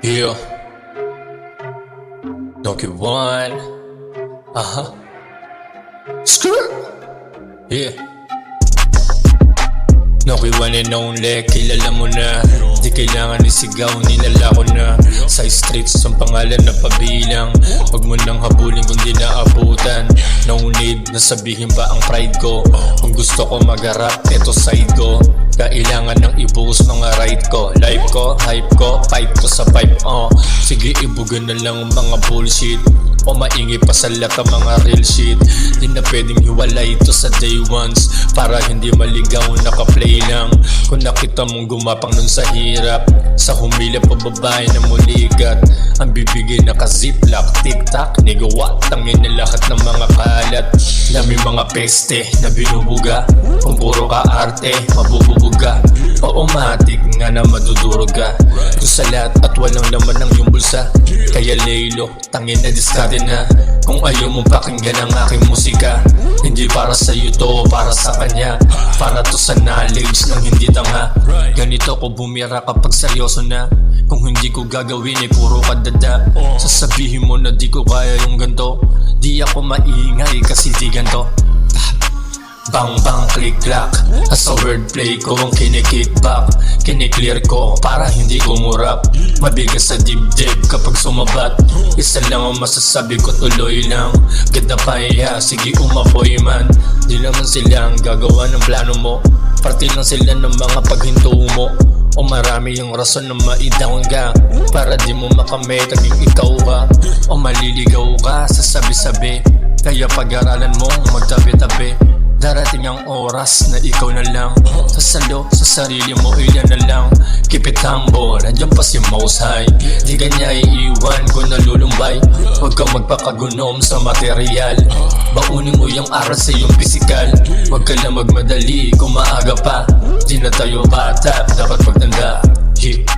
Yeah. Donkey One. Skirt. Yeah. Donkey One and only, kilala mo na. Di kailangan isigaw, nilala ko na. Sa streets, ang pangalan na pabilang. Huwag mo nang habulin kung di naabutan. No need na sabihin pa ang pride ko. Kung gusto ko mag-rap, eto side ko. Kailangan nang ibuhos mga right ko. Life ko, hype ko, pipe ko sa pipe. Sige, ibugan na lang ang mga bullshit. O maingi pa sa lahat ng mga real shit. Di na pwedeng hiwalay ito sa day ones. Para hindi maligaw, naka-play lang. Kung nakita mong gumapang nun sa hirap, sa humila pa babae na muligat. Ang bibigay naka-ziplock, tic-tac, nigawa. Tangin na lahat ng mga kalat. Dami mga peste na binubuga. Kung puro ka arte, mabububuga. O matik nga na madudurog ka. Kung sa lahat at walang laman ng iyong bulsa. Kaya laylo, tangin na diskarte na. Kung ayaw mong pakinggan ang aking musika, hindi para sa'yo to, para sa kanya. Para to sa knowledge ng hindi tanga. Ganito ko bumira kapag seryoso na. Kung hindi ko gagawin ay puro kadada. Sasabihin mo na di ko kaya yung ganto. Di ako maingay kasi di ganto. Bang bang click clack. As a wordplay ko ang kinikickback. Kiniklear ko para hindi kumurap. Mabigas sa dibdib kapag sumabat. Isa lang ang masasabi ko, tuloy lang. Ganda pa iya, sige umapoy man. Di naman sila ang gagawa ng plano mo. Parte lang sila ng mga paghinto mo. O marami yung rason na maidown ka. Para di mo makamit, naging ikaw ka. O maliligaw ka sa sabi-sabi. Kaya pag-aralan mo magtabi-tabi. Darating ang oras na ikaw na lang. Sasalo sa sarili mo, ilan na lang. Keep it humble, nandiyan pa si Most High. Di ka niya iiwan kung nalulumbay. Huwag kang magpakagunom sa material. Baunin mo yung aral sa iyong pisikal. Huwag ka lang magmadali kung maaga pa. Di na tayo bata, dapat magtanda. Yeah.